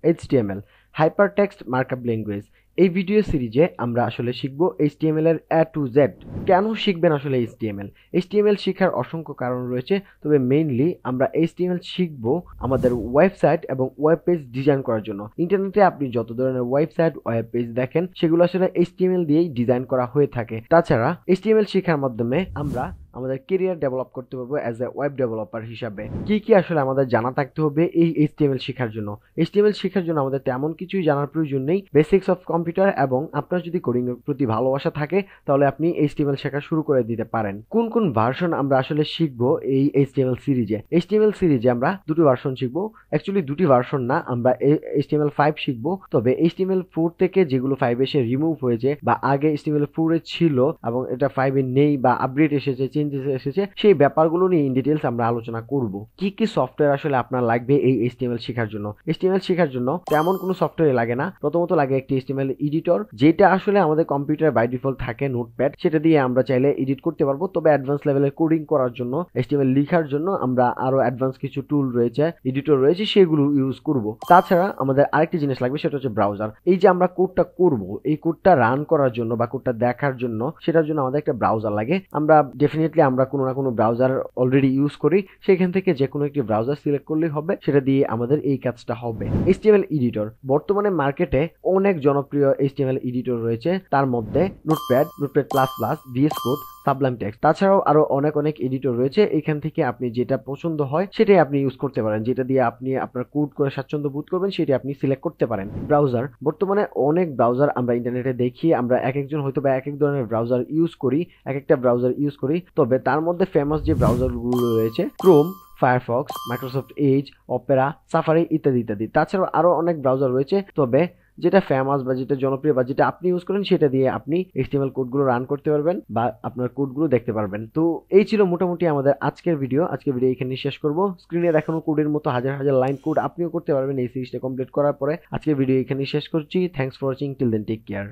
HTML hypertext markup language. এই video সিরিজে আমরা আসলে শিখব HTML এর A to Z। কেন শিখবেন আসলে HTML? HTML শেখার অসংখ্য কারণ রয়েছে, তবে মেইনলি আমরা HTML শিখব আমাদের ওয়েবসাইট এবং ওয়েব পেজ ডিজাইন করার জন্য। ইন্টারনেটে আপনি যত ধরনের ওয়েবসাইট, ওয়েব পেজ দেখেন সেগুলো আসলে HTML দিয়েই ডিজাইন করা হয়ে থাকে। তাছাড়া HTML শেখার মাধ্যমে আমরা আমাদের কেরিয়ার ডেভেলপ করতে পারবো অ্যাজ এ ওয়েব ডেভেলপার হিসাবে। কি কি আসলে আমাদের জানা থাকতে হবে এই HTML শেখার জন্য? HTML শেখার জন্য আমাদের তেমন কিছুই জানার প্রয়োজন নেই। বেসিক্স অফ কম্পিউটার, এবং আপনার যদি কোডিং এর প্রতি ভালোবাসা থাকে তাহলে আপনি HTML শেখা শুরু করে দিতে পারেন। কোন কোন ভার্সন আমরা আসলে শিখবো এই HTML সিরিজে? HTML সিরিজে আমরা দুটি ভার্সন শিখবো। অ্যাকচুয়ালি দুটি ভার্সন না, আমরা HTML5 শিখবো। তবে HTML4 থেকে যেগুলো 5 এসে রিমুভ হয়েছে বা আগে HTML4 এ ছিল এবং এটা 5 এ নেই বা আপডেট এসেছে, চেঞ্জেস এসেছে, সেই ব্যাপারগুলো নিয়ে ইন ডিটেইলস আমরা আলোচনা করব। কি কি সফটওয়্যার আসলে আপনার লাগবে এই HTML শেখার জন্য? HTML শেখার জন্য তেমন কোনো সফটওয়্যার লাগে না। প্রথমত লাগে একটি HTML এডিটর, যেটা আসলে আমাদের কম্পিউটারে বাই ডিফল্ট থাকে, নোটপ্যাড। সেটা দিয়ে আমরা চাইলে এডিট করতে পারবো। তবে অ্যাডভান্স লেভেলের কোডিং করার জন্য, HTML লেখার জন্য আমরা আরো অ্যাডভান্স কিছু টুল রয়েছে, এডিটর রয়েছে, সেগুলো ইউজ করব। তাছাড়া আমাদের আরেকটি জিনিস লাগবে, সেটা হচ্ছে ব্রাউজার। এই যে আমরা কোডটা করব, এই কোডটা রান করার জন্য বা কোডটা দেখার জন্য, সেটার জন্য আমাদের একটা ব্রাউজার লাগে। আমরা ডেফিনেটলি আমরা কোনো না কোনো ব্রাউজার অলরেডি ইউজ করি, সেখান থেকে যে কোনো একটি ব্রাউজার সিলেক্ট করলেই হবে, সেটা দিয়ে আমাদের এই কাজটা হবে। HTML এডিটর বর্তমানে মার্কেটে অনেক জনপ্রিয় HTML এডিটর রয়েছে, তার মধ্যে notepad, notepad plus plus, VS code, Sublime text. তাছাড়াও আরো অনেক এডিটর রয়েছে। এখান থেকে আপনি যেটা পছন্দ হয় সেটাই আপনি ইউজ করতে পারেন, যেটা দিয়ে আপনি আপনার কোড করে স্বাচ্ছন্দ্য বোধ করবেন সেটা আপনি সিলেক্ট করতে পারেন। ব্রাউজার বর্তমানে অনেক ব্রাউজার আমরা ইন্টারনেটে দেখি, আমরা এক একজন হয়তো বা এক এক ধরনের ব্রাউজার ইউজ করি, এক একটা ব্রাউজার ইউজ করি। তবে তার মধ্যে ফেমাস যে ব্রাউজারগুলো রয়েছে, Chrome, Firefox, Microsoft Edge, Opera, safari ইত্যাদি ইত্যাদি। তাছাড়াও আরো অনেক ব্রাউজার রয়েছে, তবে যেটা ফেমাস বা যেটা জনপ্রিয় বা যেটা আপনি ইউজ করেন সেটা দিয়ে আপনি HTML কোডগুলো রান করতে পারবেন বা আপনার কোডগুলো দেখতে পারবেন। তো এই ছিল মোটামুটি আমাদের আজকের ভিডিও। আজকের ভিডিও এখানে শেষ করব। স্ক্রিনে দেখানো কোডের মতো হাজার হাজার লাইন কোড আপনিও করতে পারবেন এই সিরিজটা কমপ্লিট করার পরে। আজকের ভিডিও এখানে শেষ করছি। Thanks for watching. Till then take care.